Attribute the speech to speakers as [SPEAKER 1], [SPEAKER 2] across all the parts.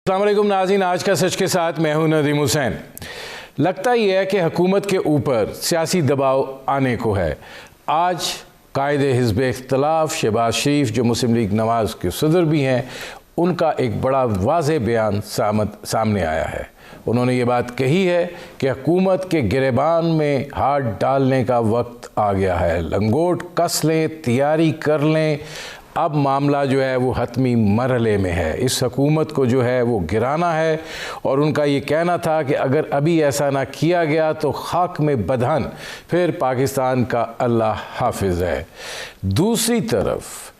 [SPEAKER 1] अस्सलाम वालेकुम नाज़रीन, आज का सच के साथ मैं हूं नदीम हुसैन। लगता ही है कि हुकूमत के ऊपर सियासी दबाव आने को है। आज कायदे हिज़्ब इख्तिलाफ शहबाज शरीफ, जो मुस्लिम लीग नवाज़ के सदर भी हैं, उनका एक बड़ा वाज़ेह बयान सामने आया है। उन्होंने ये बात कही है कि हुकूमत के गिरेबान में हाथ डालने का वक्त आ गया है। लंगोट कस लें, तैयारी कर लें, अब मामला जो है वो हतमी मरहले में है। इस हुकूमत को जो है वो गिराना है। और उनका ये कहना था कि अगर अभी ऐसा ना किया गया तो खाक में बदहन फिर पाकिस्तान का अल्लाह हाफिज़ है। दूसरी तरफ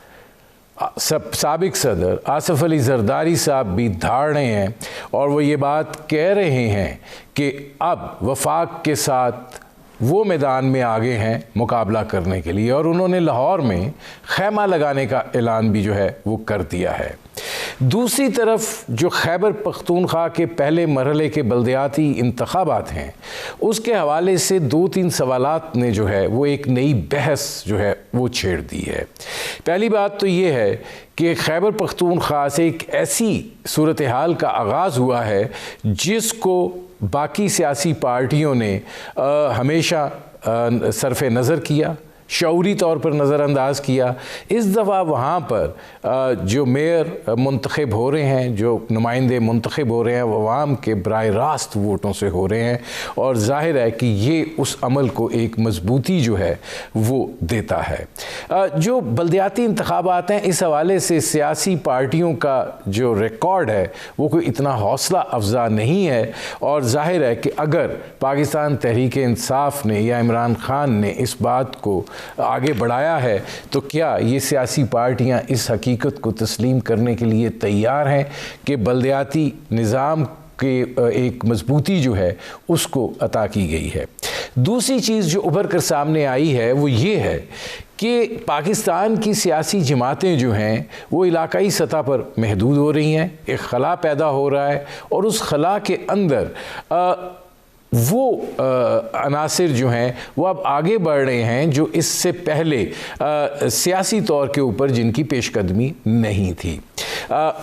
[SPEAKER 1] साबिक सदर आसिफ अली जरदारी साहब भी धाड़ रहे हैं और वो ये बात कह रहे हैं कि अब वफाक के साथ वो मैदान में आगे हैं मुकाबला करने के लिए, और उन्होंने लाहौर में खैमा लगाने का ऐलान भी जो है वो कर दिया है। दूसरी तरफ जो खैबर पख्तूनख्वा के पहले मरहले के बल्दियाती इंतखाबात हैं, उसके हवाले से 2-3 सवालात ने जो है वो एक नई बहस जो है वो छेड़ दी है। पहली बात तो ये है कि खैबर पख्तूनख्वा से एक ऐसी सूरत हाल का आगाज़ हुआ है जिसको बाकी सियासी पार्टियों ने हमेशा सरफ़ नज़र किया, शऊरी तौर पर नज़रअंदाज किया। इस दफ़ा वहाँ पर जो मेयर मुंतखब हो रहे हैं, जो नुमाइंदे मुंतखब हो रहे हैं, वो अवाम के बराह रास्त वोटों से हो रहे हैं, और ज़ाहिर है कि ये उस अमल को एक मजबूती जो है वो देता है। जो बल्दियाती इंतखाबात हैं, इस हवाले से सियासी पार्टियों का जो रिकॉर्ड है वो कोई इतना हौसला अफजा नहीं है, और ज़ाहिर है कि अगर पाकिस्तान तहरीक इंसाफ ने या इमरान खान ने इस बात को आगे बढ़ाया है तो क्या ये सियासी पार्टियां इस हकीकत को तस्लीम करने के लिए तैयार हैं कि बल्दियाती निज़ाम के एक मजबूती जो है उसको अता की गई है। दूसरी चीज़ जो उभर कर सामने आई है वो ये है कि पाकिस्तान की सियासी जमातें जो हैं वो इलाकाई सतह पर महदूद हो रही हैं, एक खला पैदा हो रहा है, और उस खला के अंदर वो अनासिर जो हैं वो अब आगे बढ़ रहे हैं जो इससे पहले सियासी तौर के ऊपर जिनकी पेशकदमी नहीं थी।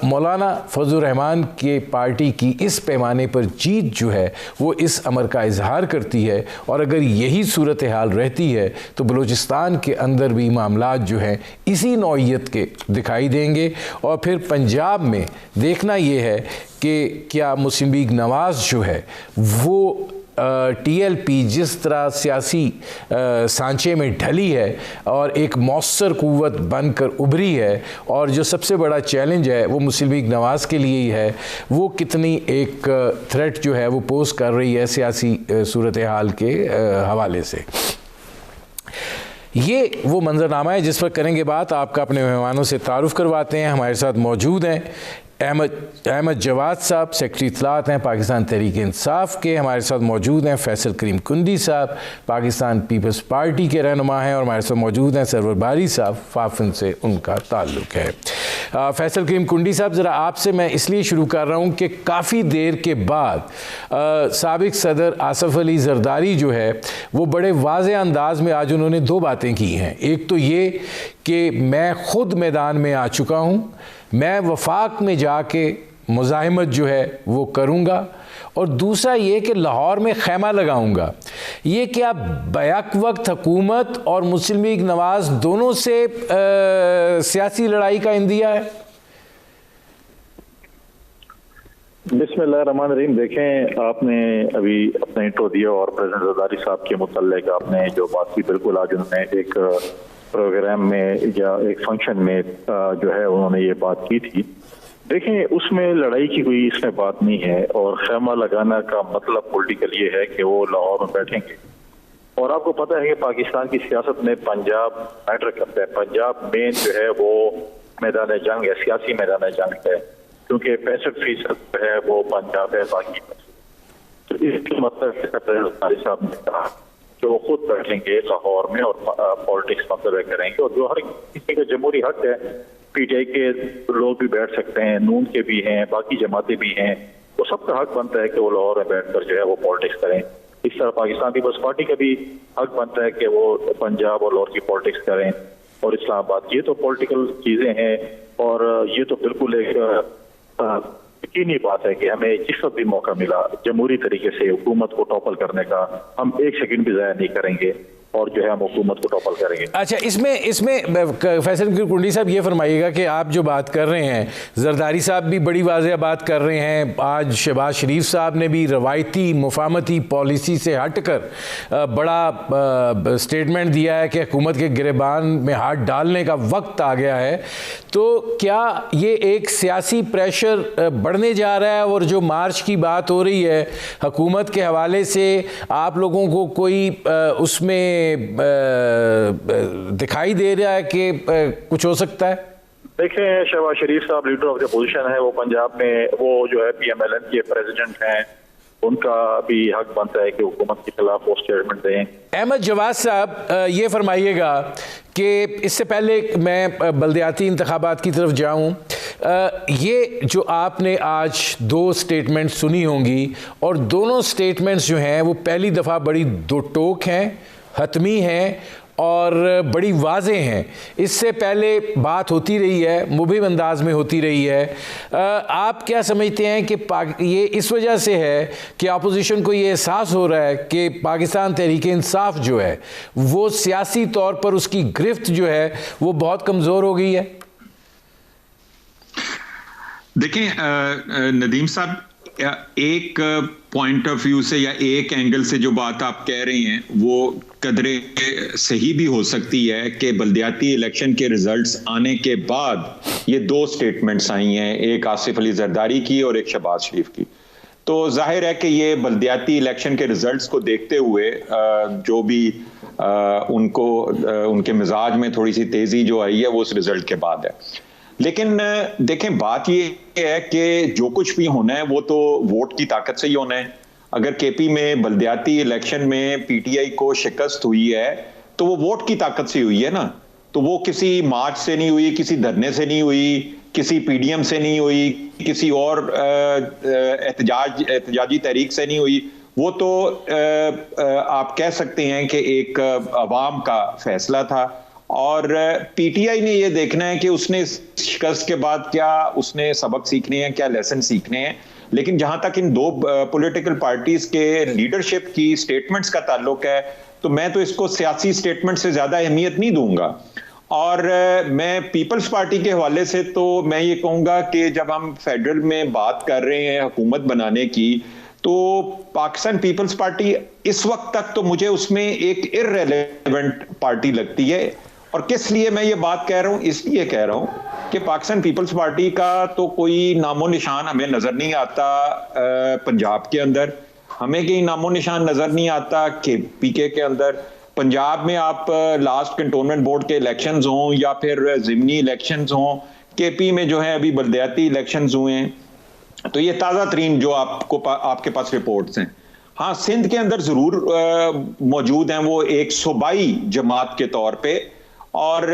[SPEAKER 1] मौलाना फजलुर रहमान के पार्टी की इस पैमाने पर जीत जो है वो इस अमर का इजहार करती है, और अगर यही सूरत हाल रहती है तो बलूचिस्तान के अंदर भी मामलात जो हैं इसी नौइयत के दिखाई देंगे। और फिर पंजाब में देखना ये है कि क्या मुस्लिम लीग नवाज़ जो है वो TLP जिस तरह सियासी सांचे में ढली है और एक मौसर कुव्वत बनकर उभरी है, और जो सबसे बड़ा चैलेंज है वो मुस्लिम लीग नवाज़ के लिए ही है, वो कितनी एक थ्रेट जो है वो पोज कर रही है सियासी सूरत हाल के हवाले से। ये वो मंजरनामा है जिस पर करेंगे बात। आपका अपने मेहमानों से तारुफ़ करवाते हैं। हमारे साथ मौजूद हैं अहमद जवाद साहब, सेक्रेटरी इत्तलात हैं पाकिस्तान तहरीक इंसाफ के। हमारे साथ मौजूद हैं फैसल करीम कुंडी साहब, पाकिस्तान पीपल्स पार्टी के रहनुमा हैं, और हमारे साथ मौजूद हैं सरवर बारी साहब, फाफन से उनका ताल्लुक़ है। फैसल करीम कुंडी साहब, ज़रा आपसे मैं इसलिए शुरू कर रहा हूँ कि काफ़ी देर के बाद साबिक सदर आसिफ अली जरदारी जो है वो बड़े वाज़ेह अंदाज में आज उन्होंने 2 बातें की हैं। एक तो ये कि मैं ख़ुद मैदान में आ चुका हूँ, मैं वफाक में जाके मुज़ाहिमत जो है वो करूँगा, और दूसरा ये कि लाहौर में खैमा लगाऊंगा। ये क्या बैक वक्त हुकूमत और मुस्लिम लीग नवाज़ दोनों से सियासी लड़ाई का इंदिया है?
[SPEAKER 2] बिस्मिल्लाहिर्रहमानिर्रहीम। देखें, आपने अभी अपना इंट्रो दिया और प्रेसिडेंट जरदारी साहब के मुतल्लिक़ आपने जो बात की, बिल्कुल आज उन्होंने एक प्रोग्राम में या एक फंक्शन में जो है उन्होंने ये बात की थी। देखें, उसमें लड़ाई की कोई इसमें बात नहीं है, और खैमा लगाना का मतलब पॉलिटिकल ये है कि वो लाहौर में बैठेंगे। और आपको पता है कि पाकिस्तान की सियासत में पंजाब मैटर करता है। पंजाब मेन जो है वो मैदान जंग है, सियासी मैदान जंग है, क्योंकि 65% है वो पंजाब है। बाकी तो इसके मतलब साहब ने कहा कि वो खुद बैठेंगे लाहौर में और पॉलिटिक्स मतलब करेंगे, और जो हर किसी का जमहूरी हक है, PTI के लोग भी बैठ सकते हैं, नून के भी हैं, बाकी जमातें भी हैं, वो सबका हक बनता है कि वो लाहौर में बैठकर जो है वो पॉलिटिक्स करें। इस तरह पाकिस्तान पीपल्स पार्टी का भी हक बनता है कि वो पंजाब और लाहौर की पॉलिटिक्स करें और इस्लामाबाद। ये तो पॉलिटिकल चीजें हैं, और ये तो बिल्कुल एक यकीनी बात है कि हमें जिस वक्त भी मौका मिला जमहूरी तरीके से हुकूमत को टॉपल करने का, हम एक सेकंड भी ज़ाया नहीं करेंगे और जो है हम हुकूमत को टॉपल करेंगे।
[SPEAKER 1] अच्छा, इसमें फैसल कुंडी साहब ये फरमाइएगा कि आप जो बात कर रहे हैं, जरदारी साहब भी बड़ी वाज़ेह बात कर रहे हैं, आज शहबाज शरीफ साहब ने भी रवायती मुफाहमती पॉलिसी से हटकर बड़ा स्टेटमेंट दिया है कि हुकूमत के गिरबान में हाथ डालने का वक्त आ गया है। तो क्या ये एक सियासी प्रेशर बढ़ने जा रहा है, और जो मार्च की बात हो रही है हुकूमत के हवाले से, आप लोगों को कोई उसमें दिखाई दे रहा है कि कुछ हो सकता है?
[SPEAKER 2] देखें, शहबाज शरीफ साहब लीडर ऑफ द पोजीशन है, वो पंजाब में वो जो है PMLN के प्रेसिडेंट हैं, उनका भी हक बनता है कि हुकूमत के खिलाफ वो स्टेटमेंट दें।
[SPEAKER 1] अहमद जवाद साहब, ये फरमाइएगा कि इससे पहले मैं बल्दियाती इंतखाबात की तरफ जाऊं, ये जो आपने आज दो स्टेटमेंट सुनी होंगी, और दोनों स्टेटमेंट्स जो हैं वो पहली दफ़ा बड़ी दो टोक हैं, हतमी हैं और बड़ी वाज़ेह हैं। इससे पहले बात होती रही है, मुबहिम अंदाज में होती रही है। आप क्या समझते हैं कि ये इस वजह से है कि अपोजिशन को ये एहसास हो रहा है कि पाकिस्तान तहरीक इंसाफ जो है वो सियासी तौर पर उसकी गिरफ्त जो है वो बहुत कमज़ोर हो गई है?
[SPEAKER 3] देखें नदीम साहब, एक पॉइंट ऑफ व्यू से या एक एंगल से जो बात आप कह रही हैं वो कदरे सही भी हो सकती है कि बल्दियाती इलेक्शन के रिजल्ट्स आने के बाद ये दो स्टेटमेंट्स आई हैं, एक आसिफ अली जरदारी की और एक शहबाज शरीफ की। तो जाहिर है कि ये बल्दियाती इलेक्शन के रिजल्ट्स को देखते हुए जो भी उनको उनके मिजाज में थोड़ी सी तेजी जो आई है वो उस रिजल्ट के बाद है। लेकिन देखें, बात ये है कि जो कुछ भी होना है वो तो वोट की ताकत से ही होना है। अगर केपी में बल्दियाती इलेक्शन में पीटीआई को शिकस्त हुई है तो वो वोट की ताकत से हुई है ना, तो वो किसी मार्च से नहीं हुई, किसी धरने से नहीं हुई, किसी पीडीएम से नहीं हुई, किसी और एहतजाजी तहरीक से नहीं हुई। वो तो आप कह सकते हैं कि एक अवाम का फैसला था। और पीटीआई ने ये देखना है कि उसने शिकस्त के बाद क्या उसने सबक सीखने हैं, क्या लेसन सीखने हैं। लेकिन जहां तक इन दो पॉलिटिकल पार्टीज के लीडरशिप की स्टेटमेंट्स का ताल्लुक है, तो मैं तो इसको सियासी स्टेटमेंट से ज्यादा अहमियत नहीं दूंगा। और मैं पीपल्स पार्टी के हवाले से तो मैं ये कहूंगा कि जब हम फेडरल में बात कर रहे हैं हुकूमत बनाने की, तो पाकिस्तान पीपल्स पार्टी इस वक्त तक तो मुझे उसमें एक इररिलेवेंट पार्टी लगती है। और किस लिए मैं ये बात कह रहा हूं? इसलिए कह रहा हूं कि पाकिस्तान पीपल्स पार्टी का तो कोई नामो निशान हमें नजर नहीं आता पंजाब के अंदर, हमें कहीं नामो निशान नजर नहीं आता पीके के अंदर। पंजाब में आप लास्ट कंटोनमेंट बोर्ड के इलेक्शंस हों या फिर जिमनी इलेक्शंस हों, केपी में जो है अभी बल्दियाती इलेक्शंस हुए हैं, तो ये ताज़ा तरीन जो आपके पास रिपोर्ट्स हैं। हाँ, सिंध के अंदर जरूर मौजूद हैं वो एक सूबाई जमात के तौर पे, और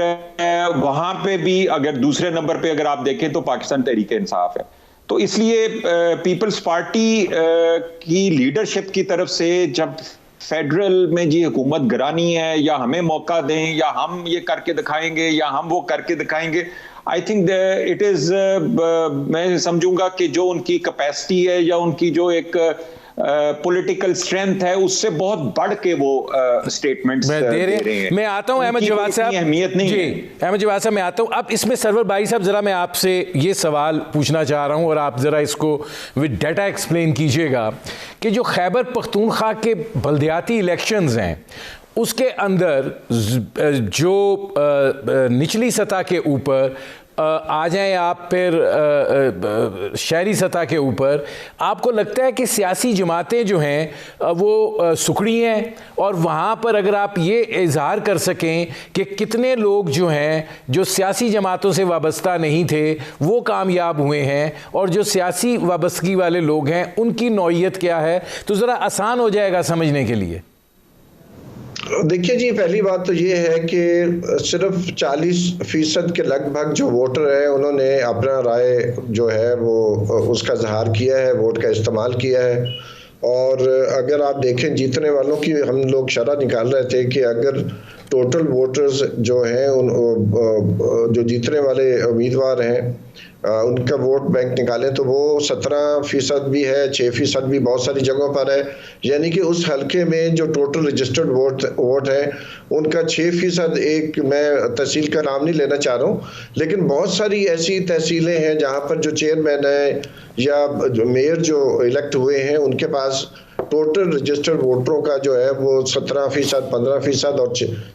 [SPEAKER 3] वहां पे भी अगर दूसरे नंबर पे अगर आप देखें तो पाकिस्तान तहरीक इंसाफ है। तो इसलिए पीपल्स पार्टी की लीडरशिप की तरफ से जब फेडरल में जी हुकूमत गिरानी है, या हमें मौका दें, या हम ये करके दिखाएंगे, या हम वो करके दिखाएंगे, आई थिंक इट इज मैं समझूंगा कि जो उनकी कैपेसिटी है या उनकी जो एक पॉलिटिकल स्ट्रेंथ है उससे बहुत बढ़ के वो स्टेटमेंट्स दे रहे हैं।
[SPEAKER 1] मैं आता हूं अहमद जवाद साहब,
[SPEAKER 3] अहमियत नहीं है।
[SPEAKER 1] अहमद जवाद साहब मैं आता हूं। अब इसमें सरवर भाई साहब जरा मैं आपसे ये सवाल पूछना चाह रहा हूं और आप जरा इसको विद डाटा एक्सप्लेन कीजिएगा कि जो खैबर पख्तूनख्वा के बल्दियाती इलेक्शंस हैं उसके अंदर जो निचली सतह के ऊपर आ जाएं आप, फिर शहरी सतह के ऊपर, आपको लगता है कि सियासी जमातें जो हैं वो सुखड़ी हैं? और वहाँ पर अगर आप ये इजहार कर सकें कि कितने लोग जो हैं जो सियासी जमातों से वाबस्ता नहीं थे वो कामयाब हुए हैं, और जो सियासी वाबस्तगी वाले लोग हैं उनकी नौइयत क्या है, तो ज़रा आसान हो जाएगा समझने के लिए।
[SPEAKER 4] देखिए जी, पहली बात तो ये है कि सिर्फ 40% के लगभग जो वोटर है उन्होंने अपना राय जो है वो उसका इजहार किया है, वोट का इस्तेमाल किया है। और अगर आप देखें जीतने वालों की हम लोग शरह निकाल रहे थे कि अगर टोटल वोटर्स जो हैं जो जीतने वाले उम्मीदवार हैं उनका वोट बैंक निकालें तो वो 17% भी है, 6% भी बहुत सारी जगहों पर है। यानी कि उस हलके में जो टोटल रजिस्टर्ड वोट है उनका 6%, एक मैं तहसील का नाम नहीं लेना चाह रहा हूँ, लेकिन बहुत सारी ऐसी तहसीलें हैं जहाँ पर जो चेयरमैन है या जो मेयर जो इलेक्ट हुए हैं उनके पास टोटल रजिस्टर्ड वोटरों का जो है वो 17%, 15% और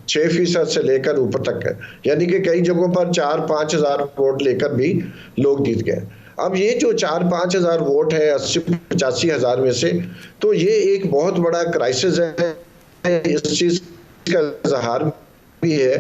[SPEAKER 4] 6% से लेकर ऊपर तक है। यानी कि कई जगहों पर 4-5 हज़ार वोट लेकर भी लोग जीत गए। अब ये जो 4-5 हज़ार वोट है 80-85 हज़ार में से, तो ये एक बहुत बड़ा क्राइसिस है। इस चीज का इजहार भी है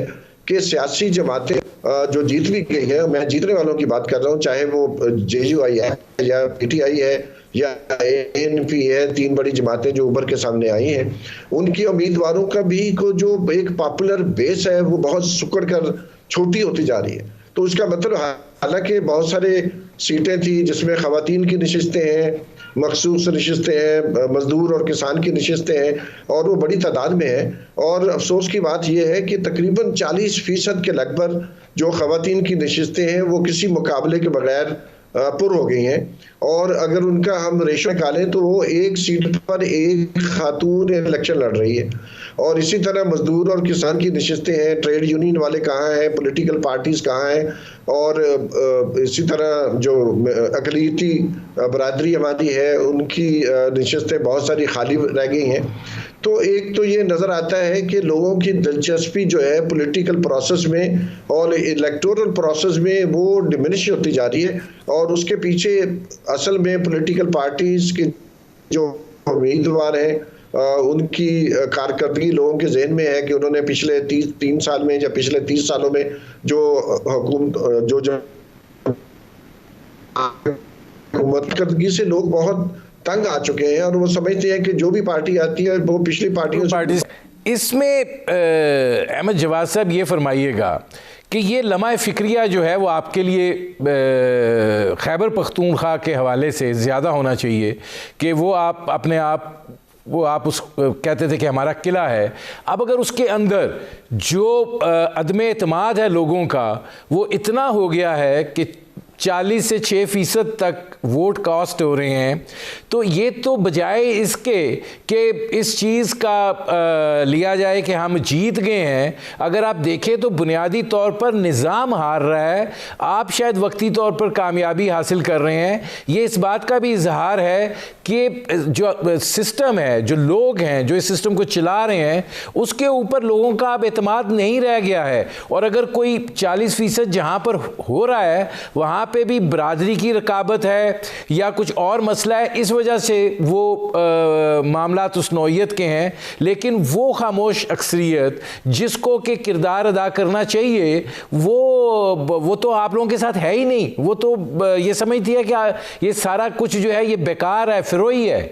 [SPEAKER 4] कि सियासी जमातें जो जीत भी गई है, मैं जीतने वालों की बात कर रहा हूँ, चाहे वो JUI है या PTI है या ANP है, 3 बड़ी जमातें जो उभर के सामने आई हैं, उनकी उम्मीदवारों का भी को जो एक पॉपुलर बेस है वो बहुत सुकड़ कर छोटी होती जा रही है। तो उसका मतलब हालांकि बहुत सारे सीटें थी जिसमें खवातीन की नशिस्तें हैं, मखसूस नशिस्तें हैं, मजदूर और किसान की नशिस्तें हैं और वो बड़ी तादाद में है। और अफसोस की बात यह है कि तकरीबन 40% के लगभग जो खवातीन की नशिस्तें हैं वो किसी मुकाबले के बगैर पुर हो गई हैं। और अगर उनका हम रेशो निकालें तो वो 1 सीट पर 1 खातून इलेक्शन लड़ रही है। और इसी तरह मजदूर और किसान की नशिस्तें हैं, ट्रेड यूनियन वाले कहाँ हैं, पॉलिटिकल पार्टीज कहाँ हैं, और इसी तरह जो अक़लियती बरादरी हमारी है उनकी नशिस्तें बहुत सारी खाली रह गई हैं। तो एक तो ये नज़र आता है कि लोगों की दिलचस्पी जो है पॉलिटिकल प्रोसेस में और इलेक्टोरल प्रोसेस में वो डिमिनिश होती जा रही है। और उसके पीछे असल में पॉलिटिकल पार्टीज के जो उम्मीदवार हैं उनकी कारकर्दगी लोगों के जहन में है कि उन्होंने पिछले 3 साल में या पिछले 30 सालों में जो हुकूमत से लोग बहुत तंग आ चुके हैं और वो समझते हैं कि जो भी पार्टी आती है वो पिछली पार्टी।
[SPEAKER 1] इसमें अहमद जवाद साहब ये फरमाइएगा कि ये लम्हा फ़िक्रिया जो है वो आपके लिए खैबर पख्तूनख्वा के हवाले से ज़्यादा होना चाहिए कि वो आप अपने आप उस कहते थे कि हमारा किला है। अब अगर उसके अंदर जो अदम एतमाद है लोगों का वो इतना हो गया है कि 40 से 6% तक वोट कास्ट हो रहे हैं, तो ये तो बजाय इसके कि इस चीज़ का लिया जाए कि हम जीत गए हैं, अगर आप देखें तो बुनियादी तौर पर निज़ाम हार रहा है, आप शायद वक्ती तौर पर कामयाबी हासिल कर रहे हैं। ये इस बात का भी इजहार है कि जो सिस्टम है, जो लोग हैं जो इस सिस्टम को चला रहे हैं, उसके ऊपर लोगों का अब एतमाद नहीं रह गया है। और अगर कोई 40% जहाँ पर हो रहा है वहाँ पे भी बरादरी की रकाबत है या कुछ और मसला है, इस वजह से वो मामलात उस नौइयत के हैं। लेकिन वो खामोश अक्सरियत जिसको के किरदार अदा करना चाहिए वो तो आप लोगों के साथ है ही नहीं। वो तो ये समझती है कि ये सारा कुछ जो है ये बेकार है, फिरोई है।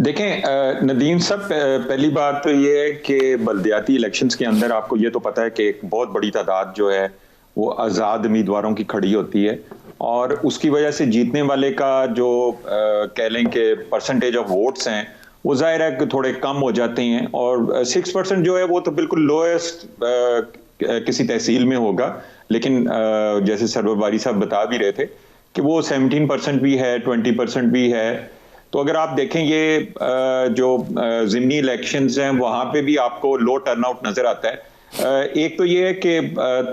[SPEAKER 3] देखें नदीम साहब, पहली बात तो ये है कि बल्दियाती इलेक्शंस के अंदर आपको ये तो पता है कि एक बहुत बड़ी तादाद जो है वो आज़ाद उम्मीदवारों की खड़ी होती है और उसकी वजह से जीतने वाले का जो कह लें कि परसेंटेज ऑफ वोट्स हैं वो जाहिर है कि थोड़े कम हो जाते हैं। और 6% जो है वो तो बिल्कुल लोएस्ट किसी तहसील में होगा। लेकिन जैसे सरवर बारी साहब बता भी रहे थे कि वो 17% भी है, 20% भी है। तो अगर आप देखें ये जो ज़िमनी इलेक्शंस हैं वहाँ पे भी आपको लो टर्नआउट नज़र आता है। एक तो ये है कि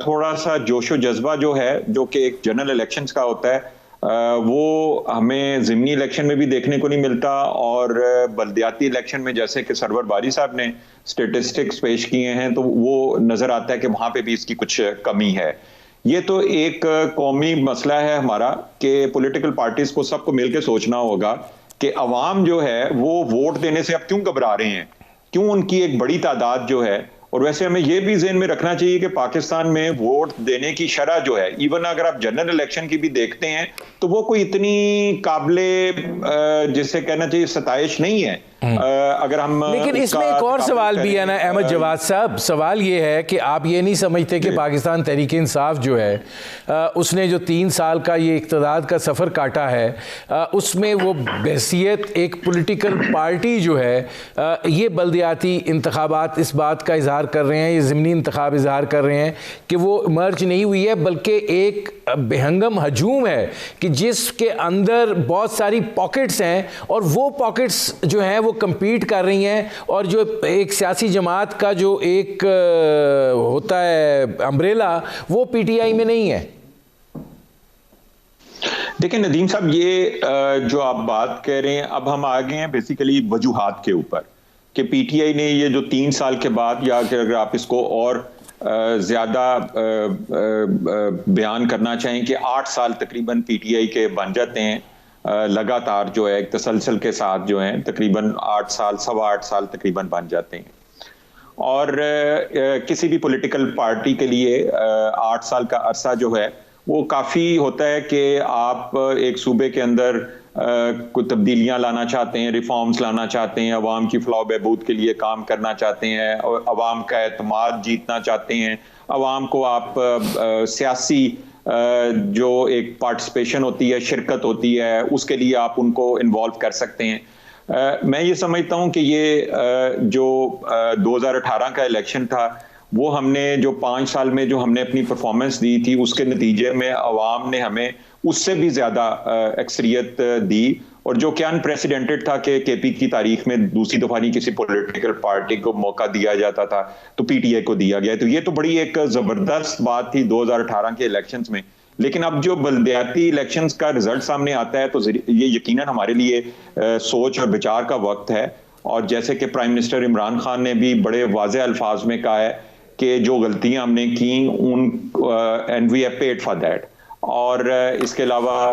[SPEAKER 3] थोड़ा सा जोशो जज्बा जो है जो कि एक जनरल इलेक्शंस का होता है वो हमें ज़िमनी इलेक्शन में भी देखने को नहीं मिलता। और बल्दियाती इलेक्शन में जैसे कि सरवर बारी साहब ने स्टेटिस्टिक्स पेश किए हैं तो वो नज़र आता है कि वहाँ पे भी इसकी कुछ कमी है। ये तो एक कौमी मसला है हमारा कि पॉलिटिकल पार्टीज को सबको मिलकर सोचना होगा कि अवाम जो है वो वोट देने से अब क्यों घबरा रहे हैं, क्यों उनकी एक बड़ी तादाद जो है। और वैसे हमें यह भी ज़हन में रखना चाहिए कि पाकिस्तान में वोट देने की शरह जो है, इवन अगर आप जनरल इलेक्शन की भी देखते हैं तो वो कोई इतनी काबिले जिसे कहना चाहिए सताइश नहीं है। अगर हम
[SPEAKER 1] लेकिन इसमें एक और सवाल भी है ना अहमद जवाद साहब, सवाल ये है कि आप ये नहीं समझते कि पाकिस्तान तहरीक इंसाफ जो है उसने जो 3 साल का ये इक़्तिदार का सफ़र काटा है उसमें वो बहसियत एक पॉलिटिकल पार्टी जो है ये बल्दियाती इंतखाबात इस बात का इजहार कर रहे हैं, ये ज़िमनी इंतखाब इजहार कर रहे हैं कि वो मर्ज नहीं हुई है, बल्कि एक बेहंगम हजूम है कि जिसके अंदर बहुत सारी पॉकेट्स हैं और वो पॉकेट्स जो हैं वो compete कर रही हैं, और जो एक सियासी जमात का जो एक होता है अम्ब्रेला वो पीटीआई में नहीं है।
[SPEAKER 3] देखिए नदीम साहब, ये जो आप बात कह रहे हैं, अब हम आ गए हैं बेसिकली वजूहात के ऊपर कि पीटीआई ने ये जो 3 साल के बाद, या कि अगर आप इसको और ज़्यादा बयान करना चाहें कि 8 साल तकरीबन पीटीआई के बन जाते हैं लगातार, जो है एक तसलसल के साथ जो है तकरीबन 8 साल 8.25 साल तकरीबन बन जाते हैं। और किसी भी पॉलिटिकल पार्टी के लिए 8 साल का अरसा जो है वो काफ़ी होता है कि आप एक सूबे के अंदर कुछ तब्दीलियां लाना चाहते हैं, रिफॉर्म्स लाना चाहते हैं, अवाम की फलाह बहबूद के लिए काम करना चाहते हैं, और अवाम का एतमाद जीतना चाहते हैं, अवाम को आप सियासी जो एक पार्टिसिपेशन होती है, शिरकत होती है, उसके लिए आप उनको इन्वॉल्व कर सकते हैं। मैं ये समझता हूँ कि ये जो 2018 का इलेक्शन था वो हमने जो 5 साल में जो हमने अपनी परफॉर्मेंस दी थी उसके नतीजे में अवाम ने हमें उससे भी ज़्यादा अक्सरियत दी, और जो कि अनप्रेसिडेंटेड था कि केपी की तारीख में दूसरी दफ़ा नहीं किसी पॉलिटिकल पार्टी को मौका दिया जाता था, तो पीटीआई को दिया गया। तो ये तो बड़ी एक ज़बरदस्त बात थी 2018 के इलेक्शंस में। लेकिन अब जो बल्दियाती इलेक्शंस का रिजल्ट सामने आता है तो ये यकीनन हमारे लिए सोच और विचार का वक्त है, और जैसे कि प्राइम मिनिस्टर इमरान खान ने भी बड़े वाज़ेह अल्फाज में कहा है कि जो गलतियां हमने की उन and we have paid for that. और इसके अलावा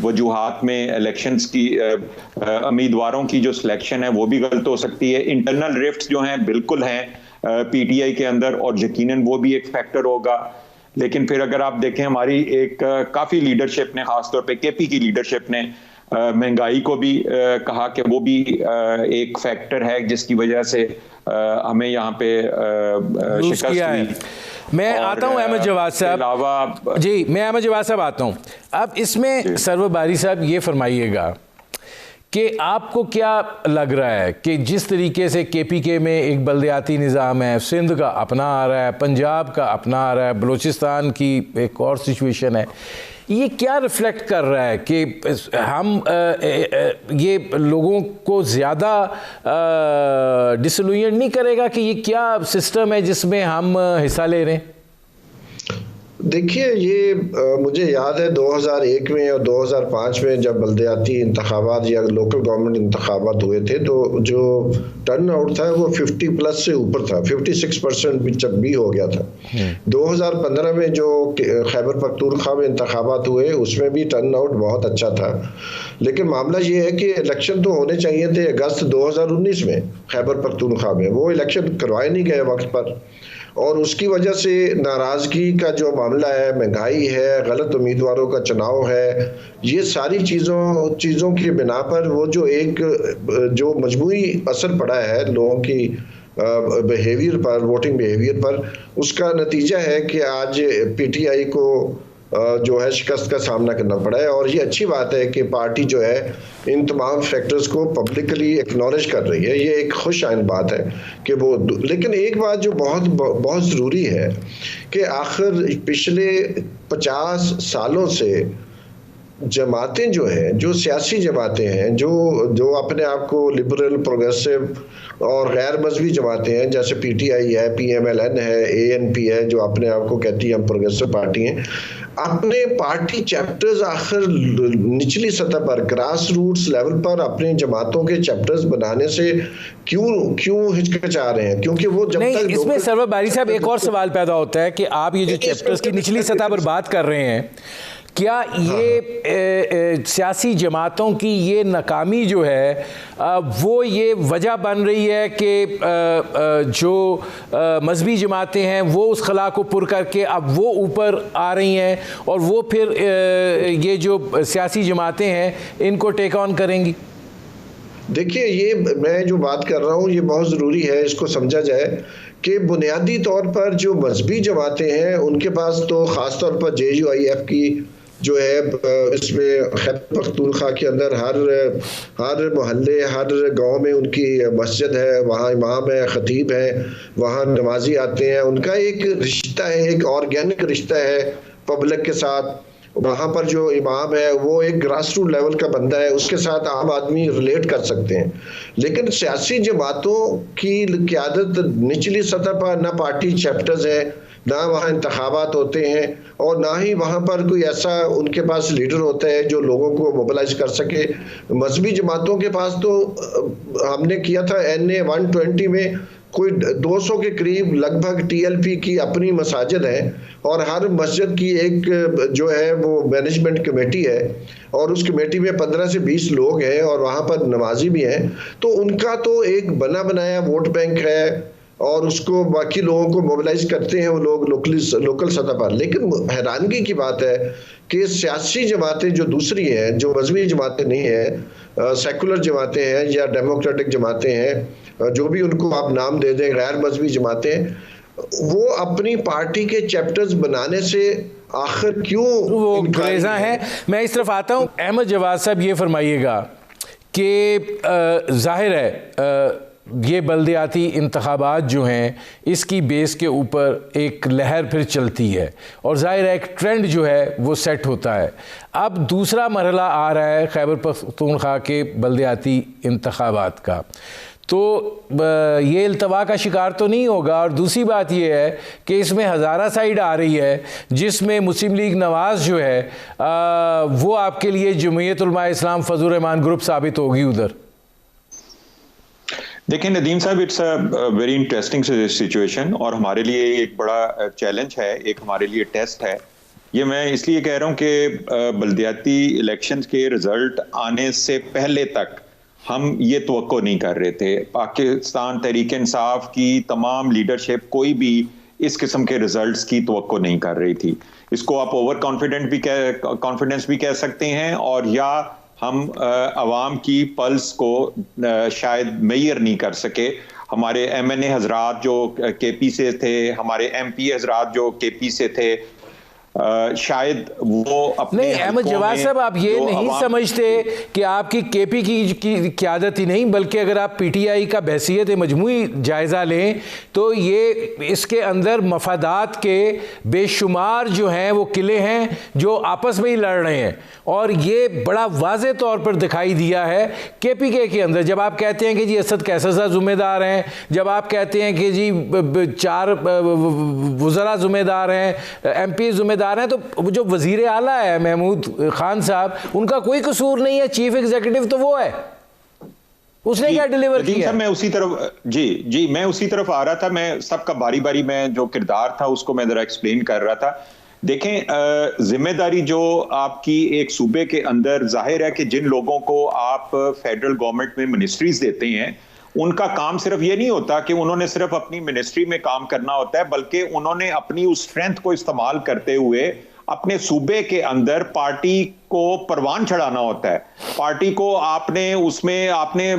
[SPEAKER 3] वजूहात में इलेक्शंस की उम्मीदवारों की जो सिलेक्शन है वो भी गलत हो सकती है, इंटरनल रिफ्ट्स जो हैं बिल्कुल हैं पीटीआई के अंदर, और यकीनन वो भी एक फैक्टर होगा। लेकिन फिर अगर आप देखें हमारी एक काफ़ी लीडरशिप ने, ख़ासतौर पे केपी की लीडरशिप ने महंगाई को भी कहा कि वो भी एक फैक्टर है जिसकी वजह से हमें यहाँ पे शिकस्त हुई।
[SPEAKER 1] मैं आता हूँ अहमद जवाद साहब जी, मैं अहमद जवाद साहब आता हूँ। अब इसमें सरवर बारी साहब ये फरमाइएगा कि आपको क्या लग रहा है कि जिस तरीके से केपीके में एक बल्दियाती निज़ाम है, सिंध का अपना आ रहा है, पंजाब का अपना आ रहा है, बलूचिस्तान की एक और सिचुएशन है, ये क्या रिफ्लेक्ट कर रहा है कि हम ये लोगों को ज़्यादा डिसइल्यूजन नहीं करेगा कि ये क्या सिस्टम है जिसमें हम हिस्सा ले रहे हैं?
[SPEAKER 4] देखिए, ये मुझे याद है 2001 में और 2005 में जब बल्दियाती इंतखाबात या लोकल गवर्नमेंट इंतखाबात हुए थे तो जो टर्न आउट था वो 50+ से ऊपर था, 56% भी हो गया था। 2015 में जो खैबर पख्तूनख्वा में इंतखाबात हुए उसमें भी टर्न आउट बहुत अच्छा था। लेकिन मामला ये है कि इलेक्शन तो होने चाहिए थे अगस्त 2019 में खैबर पख्तूनख्वा में, वो इलेक्शन करवाए नहीं गए वक्त पर, और उसकी वजह से नाराज़गी का जो मामला है, महंगाई है, गलत उम्मीदवारों का चुनाव है, ये सारी चीज़ों की बिना पर वो जो एक जो मजमूई असर पड़ा है लोगों की बिहेवियर पर, वोटिंग बिहेवियर पर, उसका नतीजा है कि आज पीटीआई को जो है शिकस्त का सामना करना पड़ा है। और ये अच्छी बात है कि पार्टी जो है इन तमाम फैक्टर्स को पब्लिकली एक्नॉलेज कर रही है, ये एक खुश आइन बात है कि वो। लेकिन एक बात जो बहुत ज़रूरी है कि आखिर पिछले 50 सालों से जमातें जो हैं, जो सियासी जमातें हैं, जो अपने आप को लिबरल, प्रोग्रेसिव और गैर मजहबी जमातें हैं, जैसे पीटीआई है, पीएमएलएन है, एएनपी है, जो अपने आप को कहती है हम प्रोग्रेसिव पार्टी हैं, अपने पार्टी चैप्टर्स आखिर निचली सतह पर, ग्रास रूट्स लेवल पर अपने जमातों के चैप्टर्स बनाने से क्यों हिचकिचा रहे हैं? क्योंकि वो जब तक
[SPEAKER 1] इसमें सरवर बारी साहब एक और सवाल पैदा होता है कि आप ये जो चैप्टर्स की निचली सतह पर बात कर रहे हैं, क्या ये सियासी जमातों की ये नाकामी जो है वो ये वजह बन रही है कि जो मजहबी जमातें हैं वो उस खला को पुर करके अब वो ऊपर आ रही हैं और वो फिर ये जो सियासी जमातें हैं इनको टेक ऑन करेंगी?
[SPEAKER 4] देखिए, ये मैं जो बात कर रहा हूँ ये बहुत ज़रूरी है इसको समझा जाए कि बुनियादी तौर पर जो मजहबी जमातें हैं उनके पास तो ख़ास तौर पर JUIF की जो है इसमें खैबर पख्तूनख्वा के अंदर हर मोहल्ले हर गांव में उनकी मस्जिद है, वहाँ इमाम है, ख़तीब है, वहाँ नमाजी आते हैं, उनका एक रिश्ता है, एक ऑर्गेनिक रिश्ता है पब्लिक के साथ। वहाँ पर जो इमाम है वो एक ग्रास रूट लेवल का बंदा है, उसके साथ आम आदमी रिलेट कर सकते हैं। लेकिन सियासी जमातों की क़यादत निचली सतह पर ना पार्टी चैप्टर्स हैं, ना वहाँ इंतखाबात होते हैं, और ना ही वहाँ पर कोई ऐसा उनके पास लीडर होता है जो लोगों को मोबिलाइज कर सके। मजहबी जमातों के पास तो हमने किया था NA 120 में कोई 200 के करीब लगभग TLP की अपनी मसाजिद हैं, और हर मस्जिद की एक जो है वो मैनेजमेंट कमेटी है, और उस कमेटी में 15 से 20 लोग हैं, और वहाँ पर नमाजी भी हैं। तो उनका तो एक बना बनाया वोट बैंक है, और उसको बाकी लोगों को मोबिलाइज करते हैं वो लोग लोकल सतह पर। लेकिन हैरानगी की बात है कि सियासी जमातें जो दूसरी हैं, जो मजहबी जमातें नहीं हैं, सेकुलर जमातें हैं या डेमोक्रेटिक जमातें हैं, जो भी उनको आप नाम दे दें, गैर मजहबी जमातें, वो अपनी पार्टी के चैप्टर्स बनाने से आखिर क्यों
[SPEAKER 1] वो गुरेज़ा है। मैं इस तरफ आता हूँ। अहमद जवाद साहब, ये फरमाइएगा कि जाहिर है ये बल्दियाती इंतखाबात जो हैं इसकी बेस के ऊपर एक लहर फिर चलती है, और ज़ाहिर है एक ट्रेंड जो है वो सेट होता है। अब दूसरा मरहला आ रहा है खैबर पख्तूनख्वा के बल्दियाती इंतखाबात का, तो ये इल्तवा का शिकार तो नहीं होगा। और दूसरी बात ये है कि इसमें हज़ारा साइड आ रही है जिसमें मुस्लिम लीग नवाज़ जो है वो आपके लिए जमीयत उलमा इस्लाम फजल रहमान ग्रुप साबित होगी उधर।
[SPEAKER 3] देखिए नदीम साहब, it's a very interesting situation, और हमारे लिए एक बड़ा चैलेंज है, एक हमारे लिए टेस्ट है। ये मैं इसलिए कह रहा हूँ कि बल्दियाती इलेक्शंस के रिजल्ट आने से पहले तक हम ये तवक्को नहीं कर रहे थे। पाकिस्तान तहरीक इंसाफ की तमाम लीडरशिप कोई भी इस किस्म के रिजल्ट्स की तवक्को नहीं कर रही थी। इसको आप ओवर कॉन्फिडेंस भी कह सकते हैं, और या हम अवाम की पल्स को शायद मेजर नहीं कर सके। हमारे MNA हजरात जो KP से थे, हमारे MP हजरात जो KP से थे, शायद वो अपने
[SPEAKER 1] नहीं। अहमद जवाद साहब, आप ये नहीं समझते कि आपकी KP की क़यादत ही नहीं, बल्कि अगर आप PTI का बहसीयत मजमूई जायज़ा लें तो ये इसके अंदर मफादात के बेशुमार जो हैं वो किले हैं जो आपस में ही लड़ रहे हैं, और ये बड़ा वाज़े तौर पर दिखाई दिया है KPK के अंदर। जब आप कहते हैं कि जी असद कैसर साहब ज़िम्मेदार हैं, जब आप कहते हैं कि जी 4 वज़रा ज़िम्मेदार हैं, MP ज़िम्मेदार हैं, तो जो वज़ीर आला है महमूद खान साहब, उनका कोई कसूर नहीं है। चीफ एग्जीक्यूटिव तो वो है, उसने क्या डिलीवर किया?
[SPEAKER 3] मैं उसी तरफ मैं उसी तरफ आ रहा था। मैं सबका बारी बारी में जो किरदार था उसको मैं जरा एक्सप्लेन कर रहा था। देखें, जिम्मेदारी जो आपकी एक सूबे के अंदर, जाहिर है कि जिन लोगों को आप फेडरल गवर्नमेंट में मिनिस्ट्रीज देते हैं, उनका काम सिर्फ ये नहीं होता कि उन्होंने सिर्फ अपनी मिनिस्ट्री में काम करना होता है, बल्कि उन्होंने अपनी उस स्ट्रेंथ को इस्तेमाल करते हुए अपने सूबे के अंदर पार्टी को परवान चढ़ाना होता है। पार्टी को आपने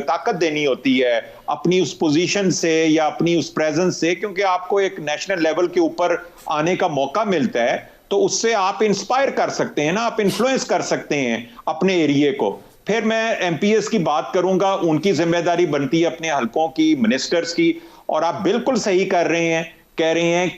[SPEAKER 3] ताकत देनी होती है अपनी उस पोजीशन से या अपनी उस प्रेजेंस से, क्योंकि आपको एक नेशनल लेवल के ऊपर आने का मौका मिलता है, तो उससे आप इंस्पायर कर सकते हैं ना, आप इन्फ्लुएंस कर सकते हैं अपने एरिया को। फिर मैं MPs की बात करूंगा, उनकी जिम्मेदारी बनती है अपने हलकों की, मिनिस्टर्स की। और आप बिल्कुल सही कह रहे हैं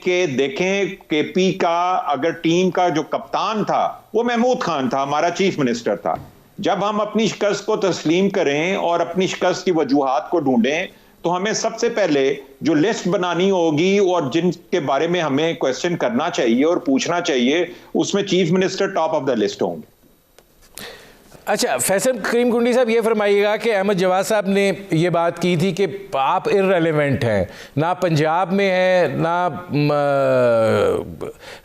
[SPEAKER 3] कि देखें, KP का अगर टीम का जो कप्तान था वो महमूद खान था, हमारा चीफ मिनिस्टर था। जब हम अपनी शिकस्त को तस्लीम करें और अपनी शिकस्त की वजूहात को ढूंढें, तो हमें सबसे पहले जो लिस्ट बनानी होगी और जिनके बारे में हमें क्वेश्चन करना चाहिए और पूछना चाहिए, उसमें chief minister top of the list होंगे।
[SPEAKER 1] अच्छा, फैसल करीम कुंडी साहब, ये फरमाइएगा कि अहमद जवाद साहब ने ये बात की थी कि आप इर्रेलेवेंट हैं, ना पंजाब में हैं, ना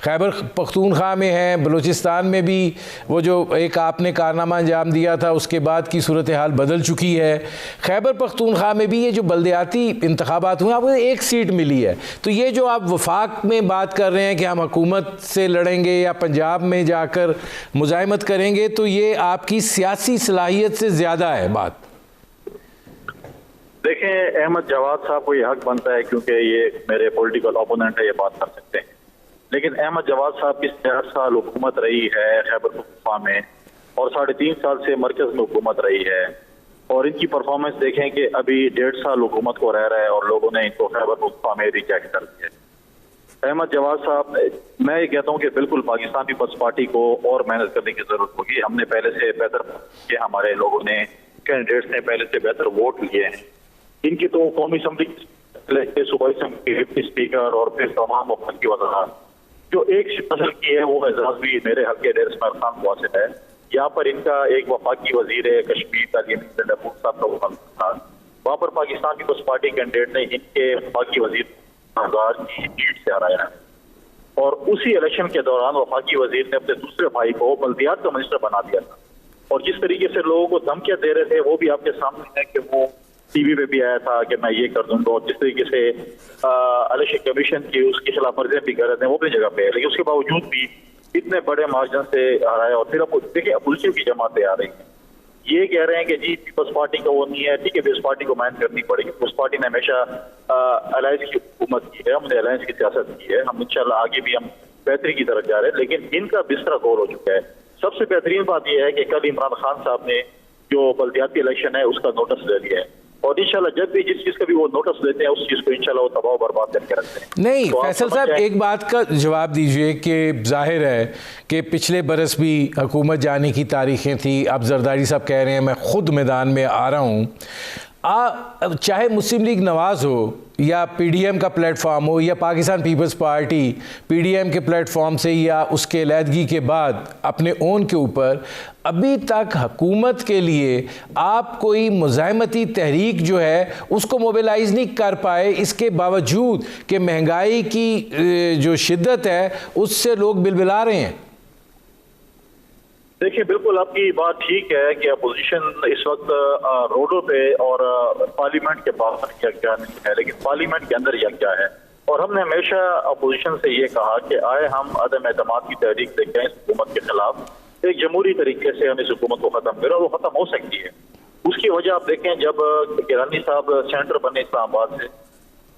[SPEAKER 1] खैबर पख्तूनख्वा में हैं, बलूचिस्तान में भी वो जो एक आपने कारनामा अंजाम दिया था उसके बाद की सूरत हाल बदल चुकी है। खैबर पख्तूनख्वा में भी ये जो बल्दियाती इंतखाबात हुए, आपको एक सीट मिली है, तो ये जो आप वफाक में बात कर रहे हैं कि हम हुकूमत से लड़ेंगे या पंजाब में जाकर मुज़ाहिमत करेंगे, तो ये आपकी सियासी सलाहियत से ज़्यादा है बात।
[SPEAKER 2] देखें, अहमद जवाद साहब को ये हक बनता है क्योंकि ये मेरे पॉलिटिकल ओपोनेंट है, ये बात कर सकते हैं। लेकिन अहमद जवाद साहब की 8 साल हुकूमत रही है खैबर पख्तूनख्वा में और 3.5 साल से मरकज में हुकूमत रही है, और इनकी परफॉर्मेंस देखें कि अभी 1.5 साल हुकूमत को रह रहा है और लोगों ने इनको खैबर पख्तूनख्वा में रिजेक्ट कर दिया। अहमद जवाद साहब, मैं ये कहता हूँ कि बिल्कुल पाकिस्तान पीपल्स पार्टी को और मेहनत करने की जरूरत होगी। हमने पहले से बेहतर किए, हमारे लोगों ने, कैंडिडेट्स ने पहले से बेहतर वोट लिए हैं। इनकी तो कौमी असम्बली सूबाई असम्बली स्पीकर और फिर तमाम वफाक की वजारत जो एक नस्ल की है, वो एजाज भी मेरे हक के डेर इस्माइल खान वासिल है। यहाँ पर इनका एक वफाकी वजीर है कश्मीर तालीम साहब का वफाक था, वहाँ पर पाकिस्तान पीपल्स पार्टी कैंडिडेट ने इनके वफाकी वजीर की लीड से हराया, और उसी इलेक्शन के दौरान वफाकी वजीर ने अपने दूसरे भाई को बल्दियात का मिनिस्टर बना दिया था। और जिस तरीके से लोगों को धमकियां दे रहे थे वो भी आपके सामने है कि वो टीवी पे भी आया था कि मैं ये कर दूंगा, और जिस तरीके से इलेक्शन कमीशन की उसकी खिलाफ वर्जियां भी कर रहे थे वो अपनी जगह पे है, लेकिन उसके बावजूद भी इतने बड़े मार्जिन से हराया। और फिर अब देखिए अपोजिशन की जमातें आ रही हैं, ये कह रहे हैं कि जी पीपल्स पार्टी का वो नहीं है, ठीक है, पीपल्स पार्टी को मेहनत करनी पड़ेगी। पीपल्स पार्टी ने हमेशा अलायंस की हुकूमत की है, हमने अलायंस की सियासत की है, हम इंशाल्लाह आगे भी हम बेहतरी की तरफ जा रहे हैं, लेकिन इनका बिस्तरा गोल हो चुका है। सबसे बेहतरीन बात यह है कि कल इमरान खान साहब ने जो बल्दियाती इलेक्शन है उसका नोटिस ले लिया है, और इंशाल्लाह जब भी जिस चीज का भी वो नोटिस लेते हैं उस चीज को इंशाल्लाह वो तबाह बर्बाद करके रखते हैं।
[SPEAKER 1] नहीं
[SPEAKER 2] तो
[SPEAKER 1] फैसल साहब, एक बात का जवाब दीजिए कि जाहिर है कि पिछले बरस भी हुकूमत जाने की तारीखें थी, अब जरदारी साहब कह रहे हैं मैं खुद मैदान में आ रहा हूँ। चाहे मुस्लिम लीग नवाज़ हो या पीडीएम का प्लेटफॉर्म हो या पाकिस्तान पीपल्स पार्टी पीडीएम के प्लेटफॉर्म से या उसके अलहदगी के बाद अपने ओन के ऊपर, अभी तक हुकूमत के लिए आप कोई मुज़ाहमती तहरीक जो है उसको मोबिलाइज़ नहीं कर पाए, इसके बावजूद कि महंगाई की जो शिद्दत है उससे लोग बिलबिला रहे हैं।
[SPEAKER 2] देखिए, बिल्कुल आपकी बात ठीक है कि अपोजिशन इस वक्त रोडों पे और पार्लियामेंट के बाहर यकजा नहीं है, लेकिन पार्लियामेंट के अंदर यकजा है। और हमने हमेशा अपोजिशन से ये कहा कि आए हम अदम एतमाद की तहरीक देखें इस हुकूमत के खिलाफ, एक जमहूरी तरीके से हम इस हुकूमत को खत्म करें, और वो खत्म हो सकती है। उसकी वजह आप देखें, जब गिलानी साहब सेंटर बने इस्लामाबाद से,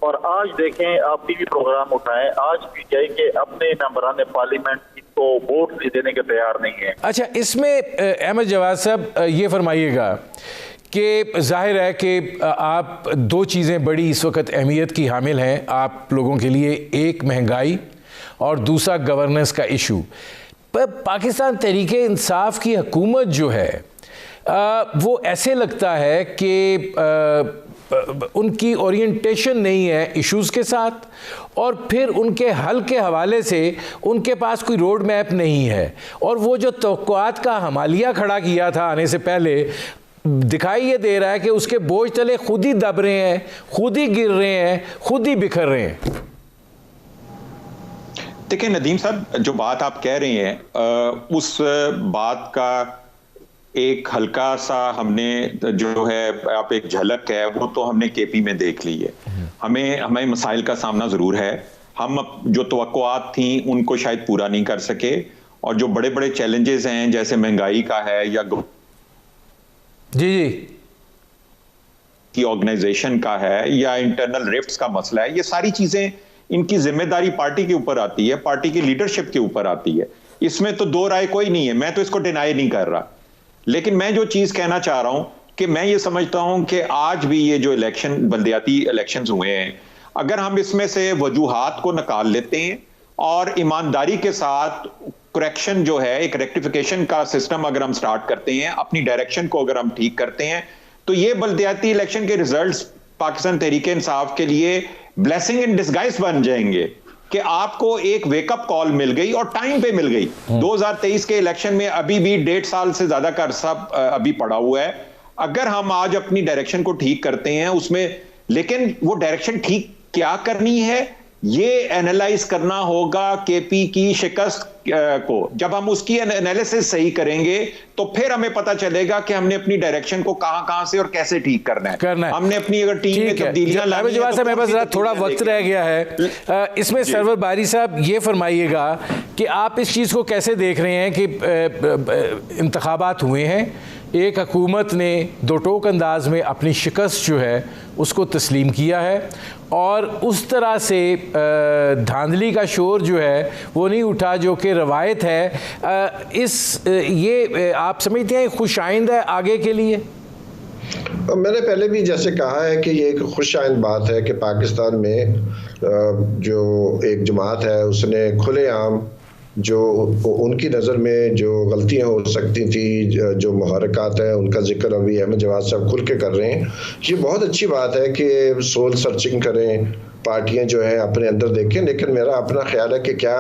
[SPEAKER 2] और आज देखें आप टीवी प्रोग्राम उठाएं, आज पीटीआई के अपने मेंबरान पार्लियामेंट को वोट देने के तैयार नहीं है।
[SPEAKER 1] अच्छा, इसमें अहमद जवाद साहब ये फरमाइएगा कि जाहिर है कि आप दो चीज़ें बड़ी इस वक्त अहमियत की हामिल हैं आप लोगों के लिए, एक महंगाई और दूसरा गवर्नेंस का इशू। पर पाकिस्तान तहरीके इंसाफ की हुकूमत जो है वो ऐसे लगता है कि उनकी ओरिएंटेशन नहीं है इश्यूज़ के साथ, और फिर उनके हल के हवाले से उनके पास कोई रोड मैप नहीं है, और वो जो तवक्कुआत का हमालिया खड़ा किया था आने से पहले, दिखाई ये दे रहा है कि उसके बोझ तले खुद ही दब रहे हैं, खुद ही गिर रहे हैं, खुद ही बिखर रहे हैं।
[SPEAKER 3] देखिए नदीम साहब, जो बात आप कह रहे हैं उस बात का एक हल्का सा हमने जो है आप एक झलक है वो तो हमने केपी में देख ली है। हमें मसाइल का सामना जरूर है, हम जो तवक्कुआत थी उनको शायद पूरा नहीं कर सके, और जो बड़े बड़े चैलेंजेस हैं जैसे महंगाई का है या
[SPEAKER 1] जी
[SPEAKER 3] की ऑर्गेनाइजेशन का है या इंटरनल रिफ्ट्स का मसला है, ये सारी चीजें इनकी जिम्मेदारी पार्टी के ऊपर आती है, पार्टी की लीडरशिप के ऊपर आती है। इसमें तो दो राय कोई नहीं है, मैं तो इसको डिनाई नहीं कर रहा। लेकिन मैं जो चीज कहना चाह रहा हूं कि मैं ये समझता हूं कि आज भी ये जो इलेक्शन, बल्दियाती इलेक्शंस हुए हैं, अगर हम इसमें से वजूहात को निकाल लेते हैं और ईमानदारी के साथ करेक्शन जो है, एक रेक्टिफिकेशन का सिस्टम अगर हम स्टार्ट करते हैं, अपनी डायरेक्शन को अगर हम ठीक करते हैं, तो ये बल्दियाती इलेक्शन के रिजल्ट्स पाकिस्तान तहरीक इंसाफ के लिए ब्लेसिंग इन डिस्गाइज बन जाएंगे कि आपको एक वेकअप कॉल मिल गई और टाइम पे मिल गई। 2023 के इलेक्शन में अभी भी 1.5 साल से ज्यादा का अरसा अभी पड़ा हुआ है। अगर हम आज अपनी डायरेक्शन को ठीक करते हैं उसमें, लेकिन वो डायरेक्शन ठीक क्या करनी है ये एनालाइज करना होगा केपी की शिकस्त को। जब हम उसकी एनालिसिस सही करेंगे तो फिर हमें पता चलेगा कि हमने अपनी डायरेक्शन को कहां से और कैसे ठीक करना है। हमने अपनी अगर टीम में तब्दीलियां लानी है तो
[SPEAKER 1] मेरे पास थोड़ा वक्त रह गया है, इसमें सरवर बारी साहब ये फरमाइएगा कि आप इस चीज़ को कैसे देख रहे हैं कि इंतखाबात हुए हैं, एक हुकूमत ने दो टोक अंदाज में अपनी शिकस्त जो है उसको तस्लीम किया है और उस तरह से धांधली का शोर जो है वो नहीं उठा जो कि रवायत है। ये आप समझते हैं खुश आइंद है आगे के लिए?
[SPEAKER 4] मैंने पहले भी जैसे कहा है कि ये एक खुश आइंद बात है कि पाकिस्तान में जो एक जमात है उसने खुलेआम जो उनकी नज़र में जो गलतियां हो सकती थी, जो मुहरकात है उनका जिक्र अभी अहमद जवाद साहब खुल के कर रहे हैं। ये बहुत अच्छी बात है कि सोल सर्चिंग करें, पार्टियां जो हैं अपने अंदर देखें। लेकिन मेरा अपना ख्याल है कि क्या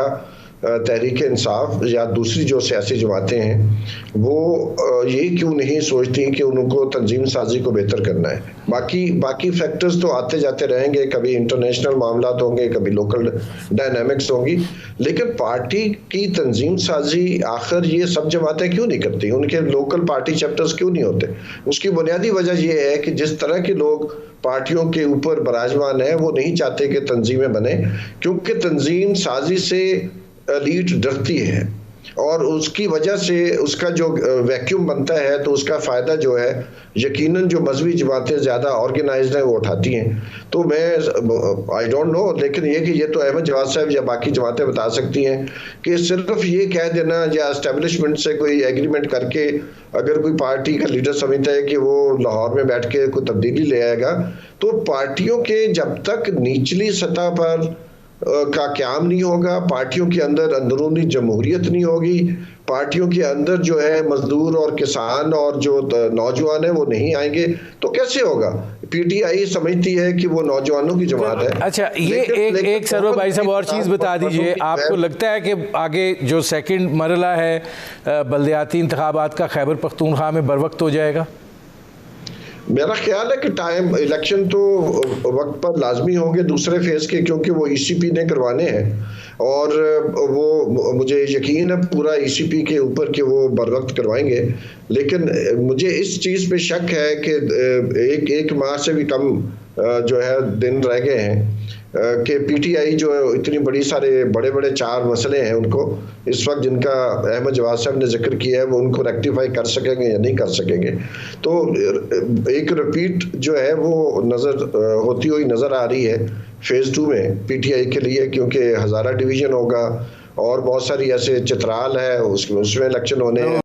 [SPEAKER 4] तहरीक इंसाफ या दूसरी जो सियासी जमातें हैं वो ये क्यों नहीं सोचती कि उनको तंजीम साजी को बेहतर करना है। बाकी फैक्टर्स तो आते जाते रहेंगे, कभी इंटरनेशनल मामलात होंगे, कभी लोकल डायनामिक्स होंगी, लेकिन पार्टी की तंजीम साजी आखिर ये सब जमातें क्यों नहीं करती? उनके लोकल पार्टी चैप्टर्स क्यों नहीं होते? उसकी बुनियादी वजह यह है कि जिस तरह के लोग पार्टियों के ऊपर बराजमान है वो नहीं चाहते कि तंजीमें बने, क्योंकि तंजीम साजी से लीड डरती है और उसकी वजह से उसका जो वैक्यूम बनता है तो उसका फ़ायदा जो है यकीनन जो मजहबी जमातें ज़्यादा ऑर्गेनाइज्ड हैं वो उठाती हैं। तो मैं आई डोंट नो, लेकिन ये कि ये तो अहमद जवाद साहब या बाकी जमातें बता सकती हैं कि सिर्फ ये कह देना या एस्टेब्लिशमेंट से कोई एग्रीमेंट करके अगर कोई पार्टी का लीडर समझता है कि वो लाहौर में बैठ के कोई तब्दीली ले आएगा, तो पार्टियों के जब तक निचली सतह पर का क़याम नहीं होगा, पार्टियों के अंदर अंदरूनी जमहूरियत नहीं होगी, पार्टियों के अंदर जो है मजदूर और किसान और जो नौजवान है वो नहीं आएंगे, तो कैसे होगा? पीटीआई समझती है कि वो नौजवानों की जमात है।
[SPEAKER 1] अच्छा, ये एक सरवर भाई साहब और चीज़ बता दीजिए, आपको लगता है कि आगे जो सेकंड मरला है बल्दियाती इंतखाबात का खैबर पख्तूनख्वा में बर वक्त हो जाएगा?
[SPEAKER 4] मेरा ख्याल है कि टाइम इलेक्शन तो वक्त पर लाजमी होंगे दूसरे फेज़ के, क्योंकि वो ईसीपी ने करवाने हैं और वो मुझे यकीन है पूरा ईसीपी के ऊपर कि वो बर वक्त करवाएंगे। लेकिन मुझे इस चीज़ पे शक है कि एक माह से भी कम जो है दिन रह गए हैं कि पीटीआई जो है इतनी बड़े बड़े 4 मसले हैं उनको इस वक्त जिनका अहमद जवाद साहब ने जिक्र किया है वो उनको रेक्टिफाई कर सकेंगे या नहीं कर सकेंगे। तो एक रिपीट जो है वो होती हुई नज़र आ रही है फेज़ 2 में पीटीआई के लिए, क्योंकि हज़ारा डिवीज़न होगा और बहुत सारी ऐसे चित्राल है उसमें इलेक्शन होने हैं।